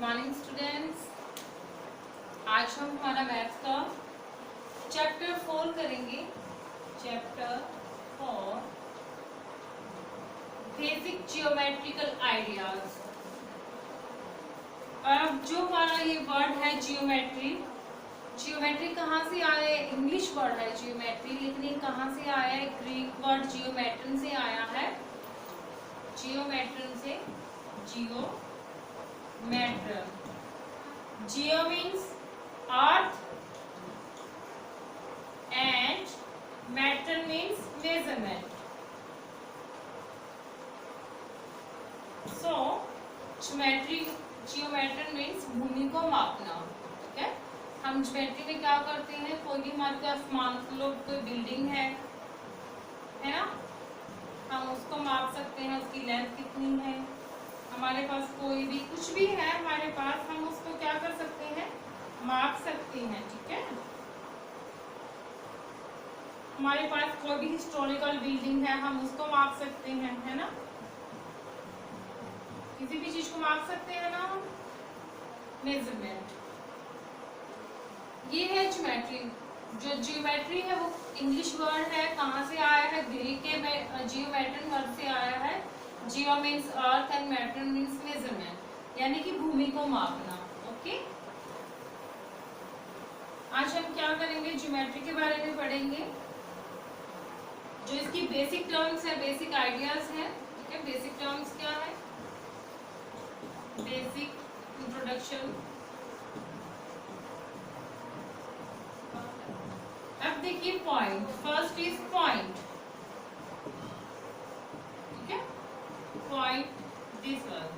Morning students, आज हम हमारा मैथ्स का चैप्टर 4 करेंगे। Chapter 4 basic geometrical ideas. अब जो हमारा ये वर्ड है जियोमेट्री, जियोमेट्री कहाँ से आया है? इंग्लिश वर्ड है जियोमेट्री, लेकिन ये कहाँ से आया है? ग्रीक वर्ड जियोमेट्रन से आया है। जियोमेट्रन से, जियोमेट्रन। Geo means earth and metron means measurement. So geometry means भूमि को मापना। ठीक है, हम ज्योमेट्री में क्या करते हैं? कोई भी हमारे पास मान लो कोई बिल्डिंग है ना, हम उसको माप सकते हैं, उसकी लेंथ कितनी है। हमारे पास कोई भी कुछ भी है हमारे पास, हम उसको क्या कर सकते हैं? माप सकते हैं। ठीक है, हमारे पास कोई भी हिस्टोरिकल बिल्डिंग है, हम उसको माप सकते हैं, है ना। किसी भी चीज को माप सकते हैं ना, मेजरमेंट। ये है ज्योमेट्री। जो जियोमेट्री है वो इंग्लिश वर्ड है, कहाँ से आया है? ग्रीक के जियोमेट्रन वर्ड से आया है। जियो means earth and matron means measurement, यानी कि भूमि को मापना। ओके, आज हम क्या करेंगे? ज्योमेट्री के बारे में पढ़ेंगे। जो इसकी बेसिक टर्म्स है, बेसिक आइडियाज है। ठीक है, बेसिक टर्म्स क्या है? Basic introduction. अब देखिए पॉइंट, फर्स्ट इज पॉइंट। ठीक है, पॉइंट, दिस वन।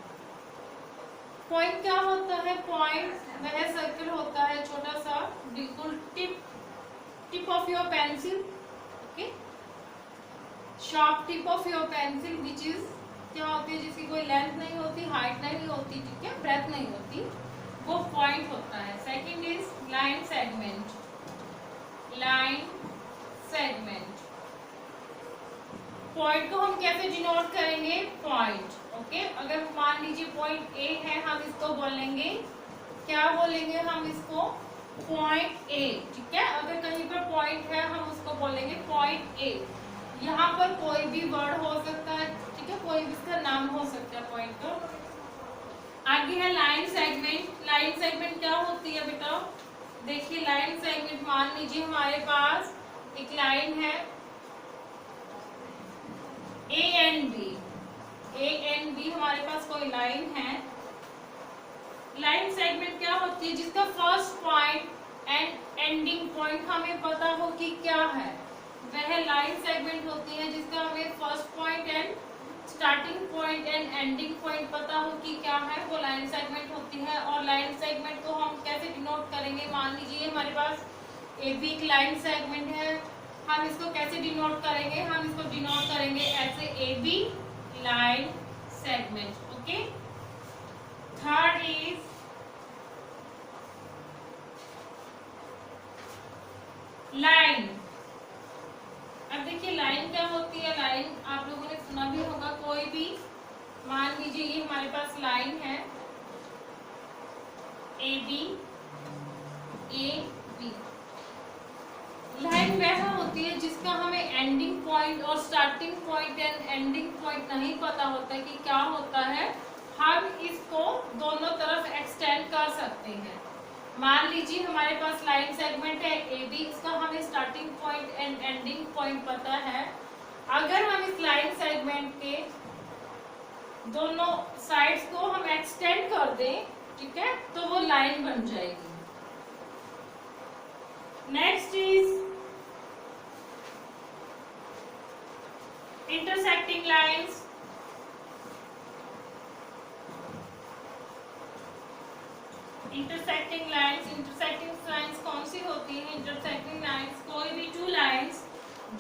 पॉइंट क्या होता है? पॉइंट वह सर्कल होता है, छोटा सा, बिल्कुल tip of your pencil. Okay, sharp tip of your pencil, which is क्या होती है? जिसकी कोई लेंथ नहीं होती, हाइट नहीं होती, ठीक है, ब्रेथ नहीं होती, वो पॉइंट होता है। Second is line segment. Line segment, point को हम कैसे डिनोट करेंगे? पॉइंट। ओके, अगर मान लीजिए पॉइंट ए है, हम इसको बोलेंगे, क्या बोलेंगे? हम इसको पॉइंट ए। ठीक है, अगर कहीं पर पॉइंट है, हम उसको बोलेंगे पॉइंट ए। यहाँ पर कोई भी वर्ड हो सकता है, ठीक है, कोई भी इसका नाम हो सकता है पॉइंट का। आगे है लाइन सेगमेंट। लाइन सेगमेंट क्या होती है बेटा? देखिए लाइन सेगमेंट, मान लीजिए हमारे पास एक लाइन है A and B. A and B हमारे पास कोई लाइन है। लाइन सेगमेंट क्या होती है? जिसका first point and ending point हमें पता हो कि क्या है, वह लाइन सेगमेंट होती है। जिसका हमें first point and starting point and ending point पता हो कि क्या है, वो लाइन सेगमेंट होती है। और लाइन सेगमेंट को हम कैसे डिनोट करेंगे? मान लीजिए हमारे पास ए बी एक लाइन सेगमेंट है, हम इसको कैसे डिनोट करेंगे? हम इसको डिनोट करेंगे ऐसे, A B line segment. Okay, third is line. अब देखिए लाइन क्या होती है? लाइन आप लोगों ने सुना भी होगा। कोई भी, मान लीजिए ये हमारे पास लाइन है A B, A B. Line वह होती है जिसका हमें एंडिंग पॉइंट और starting point and ending point नहीं पता होता कि क्या होता है। हम इसको दोनों तरफ एक्सटेंड कर सकते हैं। मान लीजिए हमारे पास लाइन सेगमेंट है ए बी, इसका हमें starting point and ending point पता है। अगर हम इस लाइन सेगमेंट के दोनों साइड्स को हम एक्सटेंड कर दें, ठीक है, तो वो लाइन बन जाएगी। Next is intersecting lines. Intersecting lines कौन सी होती है? इंटरसेक्टिंग लाइंस कोई भी टू लाइंस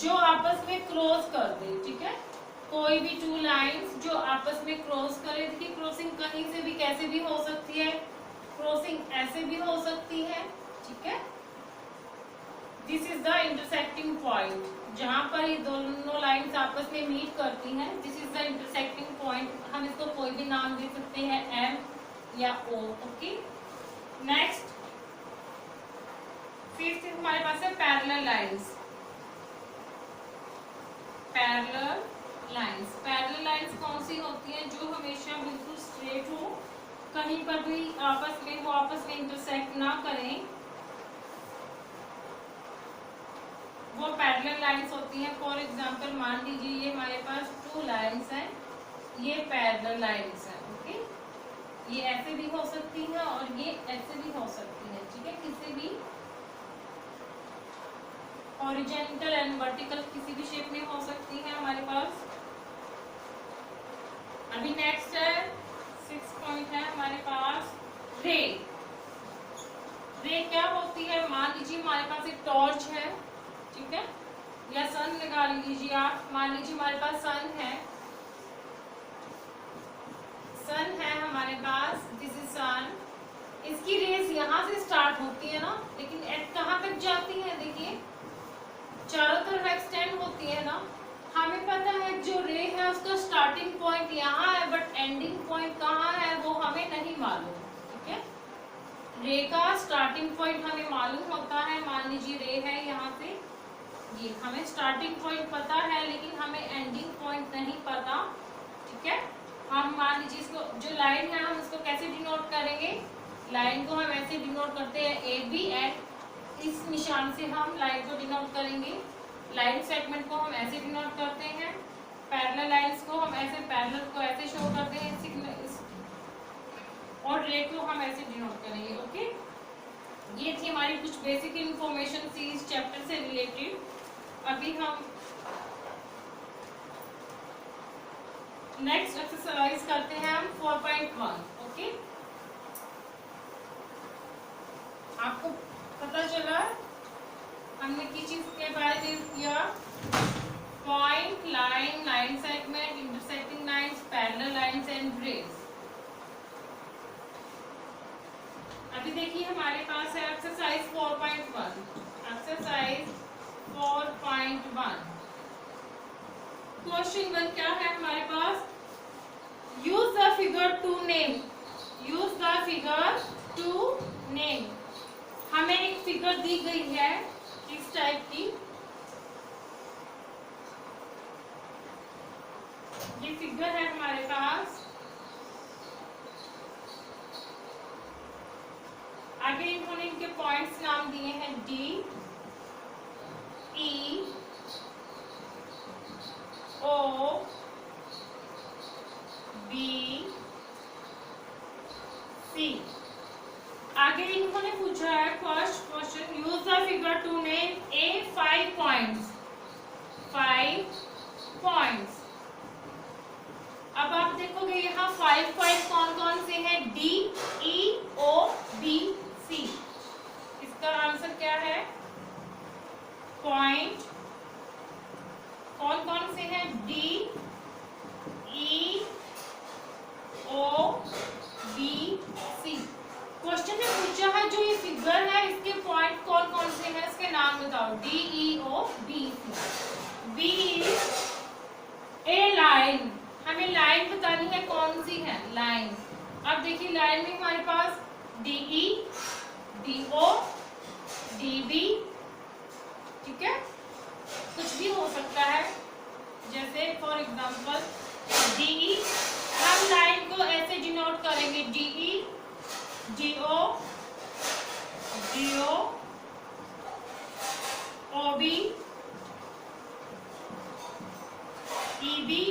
जो आपस में क्रॉस कर दे। ठीक है, कोई भी टू लाइंस जो आपस में क्रॉस करे। देखिए क्रॉसिंग कहीं से भी कैसे भी हो सकती है, क्रॉसिंग ऐसे भी हो सकती है। ठीक है, this is the intersecting point. जहां पर ये दोनों लाइंस आपस में मीट करती हैं, this is the intersecting point. हम इसको कोई भी नाम दे सकते हैं, एम, या ओ। ओके, नेक्स्ट फिफ्थ हमारे पास है parallel lines. Parallel lines, parallel lines कौन सी होती हैं? जो हमेशा बिल्कुल स्ट्रेट हो, कहीं पर भी वो आपस में इंटरसेक्ट ना करें, वो पैरेलल लाइंस होती हैं। फॉर एग्जांपल मान लीजिए ये हमारे पास टू लाइंस हैं, ये पैरेलल लाइंस हैं। ओके, ये ऐसे भी हो सकती है और ये ऐसे भी हो सकती है। ठीक है, किसी भी हॉरिजॉन्टल एंड वर्टिकल किसी भी शेप में हो सकती है हमारे पास। अभी नेक्स्ट है 6 पॉइंट है हमारे पास रे। रे क्या होती है? मान लीजिए हमारे पास एक टॉर्च है, ठीक है, या सन लगा लीजिए आप। मान लीजिए हमारे पास सन है, सन है हमारे पास, दिस इज सन। इसकी रेस यहाँ से स्टार्ट होती है ना, लेकिन एट कहाँ तक जाती है? देखिए चारों तरफ एक्सटेंड होती है ना। हमें पता है जो रे है उसका स्टार्टिंग पॉइंट यहाँ है, बट एंडिंग पॉइंट कहाँ है वो हमें नहीं मालूम। ठीक है, रे का स्टार्टिंग पॉइंट हमें मालूम होता है। मान लीजिए रे है यहाँ से, ये हमें स्टार्टिंग पॉइंट पता है, लेकिन हमें एंडिंग पॉइंट नहीं पता। ठीक है, हम मान लीजिए इसको जो लाइन है हम इसको कैसे डिनोट करेंगे? लाइन को हम ऐसे डिनोट करते हैं ए बी, एंड इस निशान से हम लाइन को डिनोट करेंगे। लाइन सेगमेंट को हम ऐसे डिनोट करते हैं, पैरेलल लाइंस को हम ऐसे, पैरेलल को ऐसे शो करते हैं सिग्नल, और रे को हम ऐसे डिनोट करेंगे। ओके, ये थी हमारी कुछ बेसिक इंफॉर्मेशन थी इस चैप्टर से रिलेटेड। अभी हम नेक्स्ट एक्सरसाइज करते हैं हम 4.1। ओके, आपको पता चला हमने किस चीज के बारे में किया? Point, line, line segment, intersecting lines, parallel lines and rays. अभी देखिए हमारे पास है एक्सरसाइज 4.1। एक्सरसाइज 4.1 क्वेश्चन 1 क्या है हमारे पास? Use the figure to name. Use the figure to name. हमें एक फिगर दी गई है इस टाइप की, ये फिगर है हमारे पास। आगे इन्होंने इनके पॉइंट्स नाम दिए हैं डी, ई, ओ, बी, सी। आगे इन्होंने पूछा है first question, use the figure to name a 5 points. 5 points. अब आप देखोगे यहाँ 5 पॉइंट कौन कौन से हैं? डी, ई, ओ, बी, सी। इसका आंसर क्या है? पॉइंट कौन कौन से हैं? डी, ई, ओ, बी, सी। क्वेश्चन में पूछा है जो ये फिगर है इसके पॉइंट कौन कौन से हैं, इसके नाम बताओ। D, E, O, B, C. B is a line. हमें लाइन बतानी है, कौन सी है? लाइन। अब देखिए लाइन में हमारे पास D E, D O, D B, ठीक है, कुछ भी हो सकता है। जैसे फॉर एग्जांपल डी ई, हम लाइन को ऐसे डिनोट करेंगे D E, D O, O B, E B,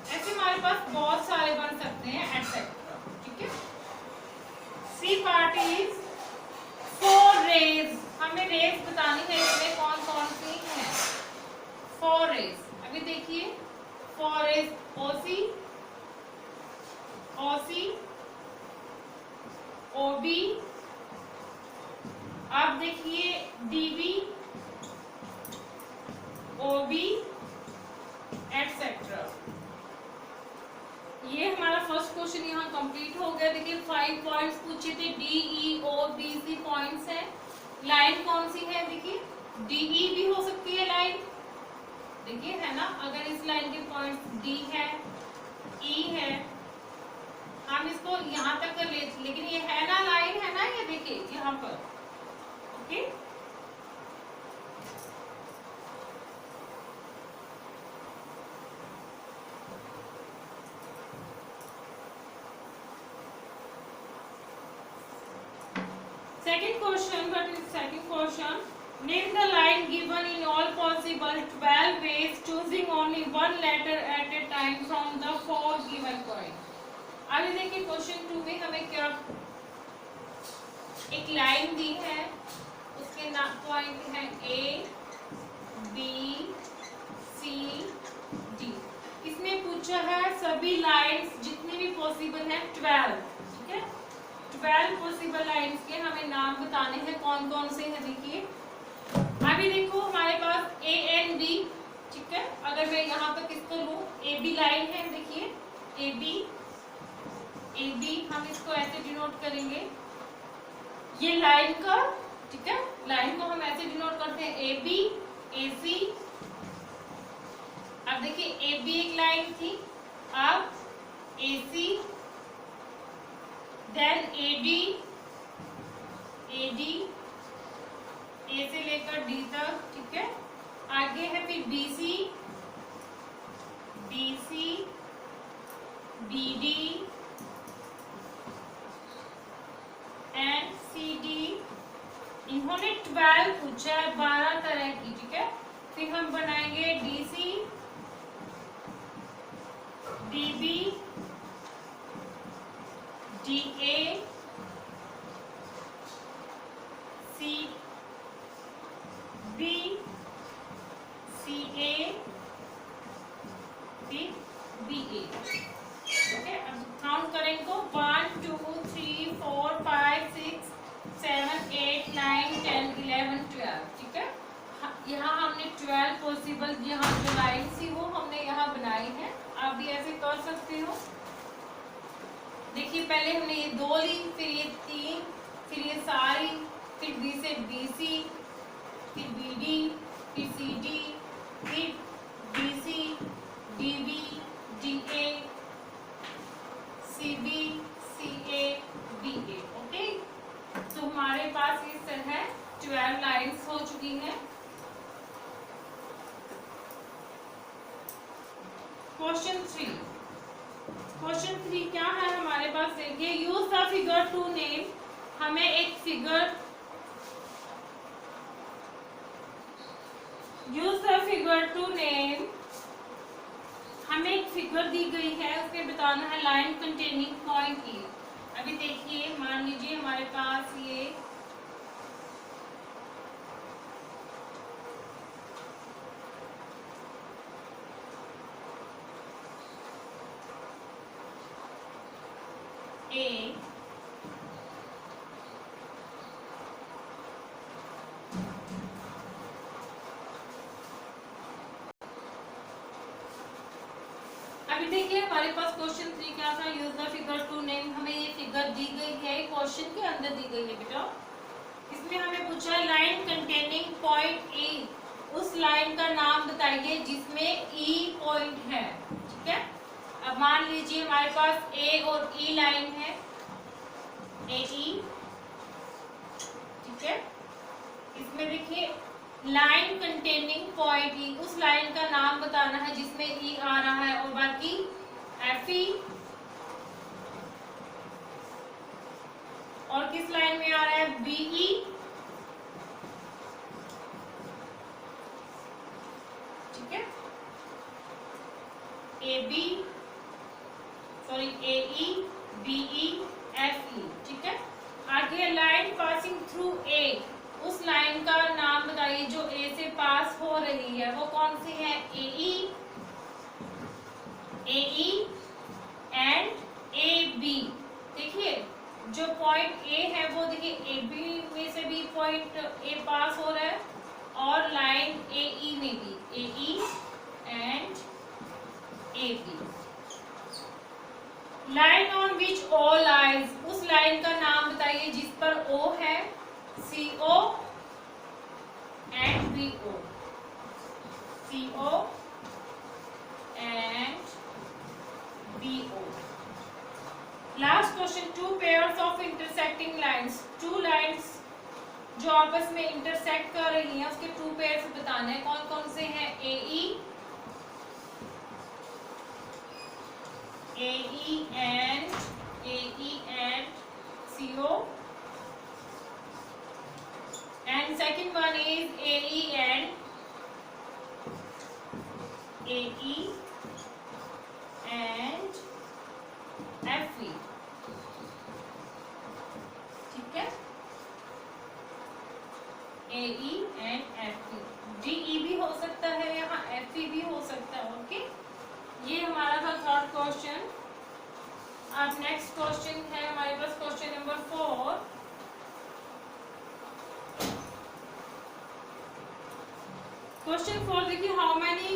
ऐसे हमारे पास बहुत सारे बन सकते हैं एटसेट्रा। ठीक है, सी पार्ट इज 4 रेज। हमें रेज बतानी है इसमें कौन कौन सी हैं। 4 रेज। अभी देखिए 4 रेज ओसी, ओसी, ओबी, अब देखिए डीबी, ओबी, एटसेट्रा। ये हमारा फर्स्ट क्वेश्चन यहाँ कंप्लीट हो गया। देखिए 5 पॉइंट्स पूछे थे, डी, ई, ओ, बी, सी पॉइंट्स हैं। लाइन कौन सी है? देखिए डी, ई भी हो सकती है लाइन, देखिए है ना। अगर इस लाइन के पॉइंट्स डी है, ई है, हम इसको लेकिन ये है ना लाइन है ना, ये देखिए यहाँ पर। Okay, second question, what is second question? Name the line given in all possible 12 ways, choosing only one letter at a time from the 4 given point. आगे देखिए क्वेश्चन 2 में हमें क्या, एक लाइन दी है, उसके पॉइंट है ए बी सी डी। इसमें पूछा है सभी लाइंस जितनी भी पॉसिबल है 12, ठीक है, 12 पॉसिबल लाइंस के हमें नाम बताने हैं, कौन कौन से हैं। देखिए अभी देखो हमारे पास ए एंड बी, ठीक है, अगर मैं यहाँ पर किसको लूँ, ए बी लाइन है, देखिए ए बी हम इसको ऐसे डिनोट करेंगे, ये लाइन का, ठीक है, लाइन को हम ऐसे डिनोट करते हैं ए बी ए सी। अब देखिए ए बी एक लाइन थी, अब ए सी, देन ए डी ए से लेकर डी तक, ठीक है, आगे है फिर B C B D and C D. इन्होंने 12 पूछा है, 12 तरह की, ठीक है। फिर हम बनाएंगे D C D B D A C B C A B A, okay. अब काउंट करेंगे तो 1 2 3 4 5 6 7 8 9 10 11 12, ठीक है। यहाँ हमने 12 पॉसिबल यहाँ जो लाइन थी वो हमने यहाँ बनाई है, आप भी ऐसे कर सकते हो। देखिए पहले हमने ये 2 ली, फिर ये 3, फिर ये सारी, फिर बी से बी सी, फिर बी डी, फिर सी डी, फिर D C D B D A C B C A B A, okay. तो हमारे पास इस तरह 12 लाइन्स हो चुकी हैं। क्वेश्चन 3 क्या है हमारे पास, देखिए use the figure to name, हमें एक figure, use the figure to name, हमें एक फिगर दी गई है, उसके बताना है लाइन कंटेनिंग पॉइंट ए। अभी देखिए मान लीजिए हमारे पास ये ए अभी देखिए हमारे पास क्वेश्चन 3 क्या था, use the figure to name, हमें ये फिगर दी गई है, क्वेश्चन के अंदर दी गई है बेटा। इसमें हमें पूछा है लाइन कंटेनिंग पॉइंट ए, उस लाइन का नाम बताइए जिसमें ई पॉइंट है, ठीक है। अब मान लीजिए हमारे पास ए और ई लाइन है, ए ई, ठीक है। इसमें देखिए लाइन कंटेनिंग पॉइंट ई, उस लाइन का नाम बताना है जिसमें ई आ रहा है, और बाकी एफ ई, और किस लाइन में आ रहा है बी ई, ठीक है, A B, sorry A E B E F E, ठीक है। आगे लाइन पासिंग थ्रू ए, उस लाइन का नाम बताइए जो ए से पास हो रही है, वो कौन सी है, ए ई एंड ए बी। देखिए जो पॉइंट ए है वो देखिए ए बी में से भी पॉइंट ए पास हो रहा है, और लाइन ए ई में भी, A E and A B. Line on which O lies, उस लाइन का नाम बताइए जिस पर ओ है, C O and B O, C O and B O, last question, two pairs of intersecting lines, two lines जो आपस में इंटरसेक्ट कर रही हैं उसके टू पेयर्स बताने हैं, कौन कौन से हैं? AE and CO, and second one is AE and FE, ठीक है, AE and FE, DE भी हो सकता है यहाँ, FE भी हो सकता है। ओके, ये हमारा था थर्ड क्वेश्चन। अब नेक्स्ट क्वेश्चन है हमारे पास क्वेश्चन नंबर 4। क्वेश्चन 4 देखिए, how many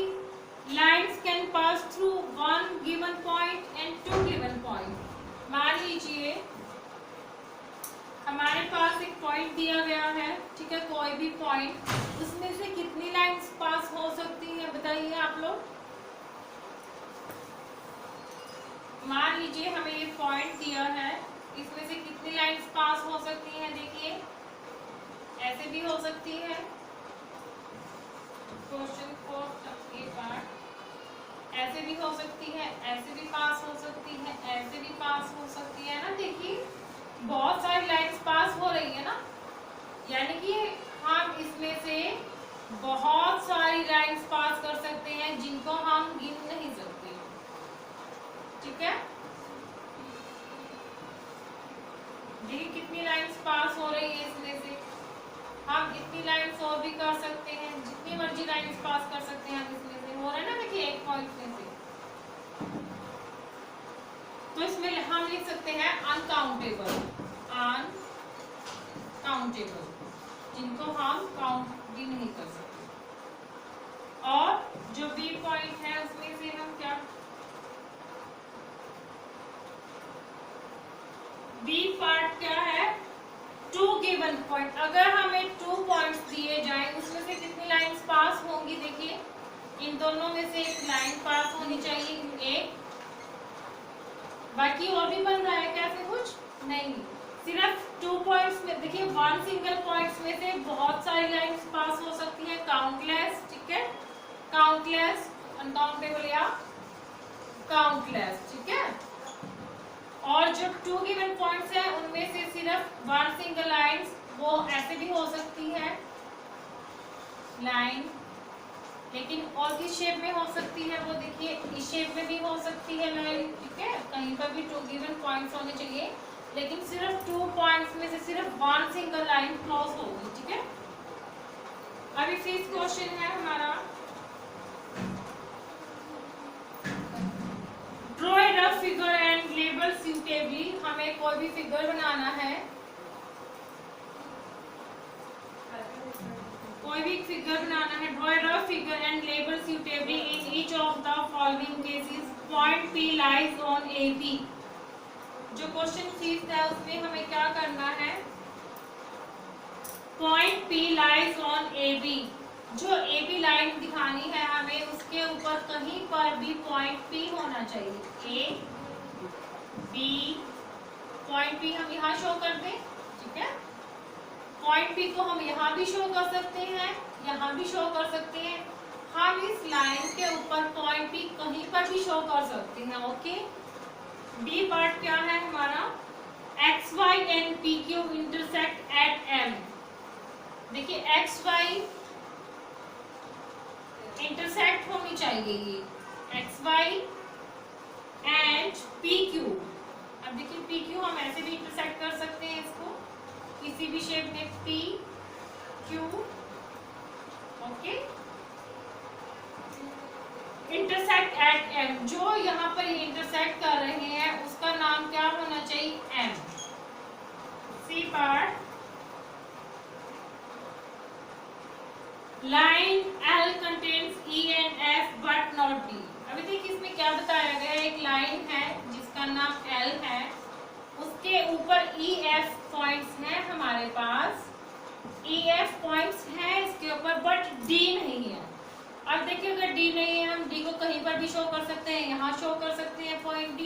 lines can pass through one given point and two given point. मान लीजिए हमारे पास एक पॉइंट दिया गया है, ठीक है, कोई भी पॉइंट, उसमें से कितनी लाइन्स पास हो सकती हैं बताइए आप लोग। मान लीजिए हमें ये पॉइंट दिया है, इसमें से कितनी लाइन्स पास हो सकती हैं? देखिए ऐसे भी हो सकती है, क्वेश्चन 4 तक ये पार्ट, ऐसे भी हो सकती है, ऐसे भी पास हो सकती है, ऐसे भी पास हो सकती है ना। देखिए बहुत सारी लाइन्स पास हो रही है ना, यानी कि हम इसमें से बहुत सारी लाइन्स पास कर सकते हैं जिनको हम गिन नहीं सकते, ठीक है। देखिए कितनी लाइन्स पास हो रही है, इसमें से हम इतनी लाइन्स और भी कर सकते हैं, जितनी मर्जी लाइन्स पास कर सकते हैं हम इसमें से, हो रहा है ना। देखिए एक पॉइंट में से, तो इसमें हम लिख सकते हैं अनकाउंटेबल, जिनको हम काउंट भी नहीं कर सकते। और जो बी पॉइंट है उसमें से हम क्या, बी पार्ट क्या है? Two given point. अगर हमें 2 पॉइंट्स दिए जाएं, उसमें से कितनी लाइन्स पास होंगी? देखिए इन दोनों में से एक लाइन पास होनी चाहिए, एक, बाकी और भी बन रहा है क्या? ऐसे कुछ नहीं, सिर्फ 2 पॉइंट्स में। देखिए 1 सिंगल पॉइंट्स में से बहुत सारी लाइन्स पास हो सकती है, काउंटलेस, ठीक है, काउंटलेस, अनकाउंटेबल या काउंटलेस, ठीक है। और जो 2 गिवन पॉइंट्स है उनमें से सिर्फ 1 सिंगल लाइन्स, वो ऐसे भी हो सकती है लाइन, लेकिन और किस शेप में हो सकती है? वो देखिए इस शेप में भी हो सकती है लाइन, ठीक है, कहीं पर भी 2 गिवन पॉइंट्स होने चाहिए, लेकिन सिर्फ 2 पॉइंट्स में से सिर्फ 1 सिंगल लाइन क्रॉस होगी, ठीक है। अभी 5th क्वेश्चन है हमारा, draw a rough figure and label suitably. हमें कोई भी फिगर बनाना है, कोई भी फिगर बनाना है, draw a rough figure and label suitably in each of the following cases, point P lies on AB। जो क्वेश्चन 6 है उसमें हमें क्या करना है? Point P lies on AB, जो AB लाइन दिखानी है हमें, उसके ऊपर कहीं पर भी पॉइंट P होना चाहिए, A B, पॉइंट P हम यहाँ शो कर दें, ठीक है। पॉइंट P को हम यहाँ भी शो कर सकते हैं, यहाँ भी शो कर सकते हैं, हम इस लाइन के ऊपर पॉइंट P कहीं पर भी शो कर सकते हैं, ओके। B पार्ट क्या है हमारा? XY and PQ intersect at M। देखिए XY इंटरसेक्ट होनी चाहिए, ये XY एंड PQ। अब देखिए PQ हम ऐसे भी इंटरसेक्ट कर सकते हैं इसको, किसी भी शेप में PQ, okay. Intersect at M, जो यहाँ पर इंटरसेक्ट कर रहे हैं उसका नाम क्या होना चाहिए? M। C part, line L contains E and F but not D। अभी देखिए इसमें क्या बताया गया है, एक लाइन है जिसका नाम L है, उसके ऊपर EF पॉइंट्स हैं हमारे पास, EF पॉइंट्स हैं इसके ऊपर, बट D नहीं है। अब देखिए अगर D नहीं है, हम D को कहीं पर भी शो कर सकते हैं, यहाँ शो कर सकते हैं पॉइंट D,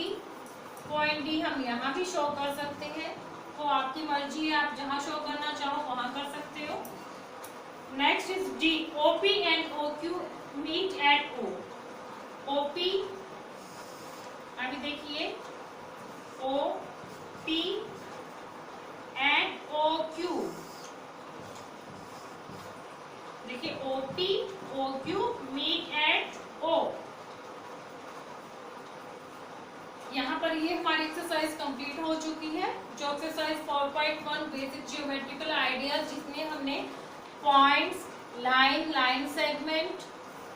पॉइंट डी हम यहाँ भी शो कर सकते हैं, तो आपकी मर्जी है, आप जहाँ शो करना चाहो वहाँ कर सकते हो। Next is D, OP and OQ meet at O. OP, अभी देखिए, O P and O Q, देखिए O P O Q meet at O. यहाँ पर ये हमारी एक्सरसाइज कंप्लीट हो चुकी है, जो एक्सरसाइज 4.1 बेसिक ज्योमेट्रिकल आइडियाज, जिसमें हमने पॉइंट्स, लाइन सेगमेंट,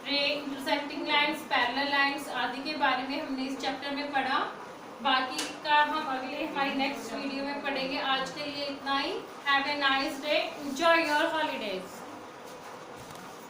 रे, इंटरसेक्टिंग लाइंस, पैरेलल लाइंस आदि के बारे में हमने इस चैप्टर में पढ़ा। बाकी का हम अगले हमारी नेक्स्ट वीडियो में पढ़ेंगे। आज के लिए इतना ही। Have a nice day, enjoy your holidays.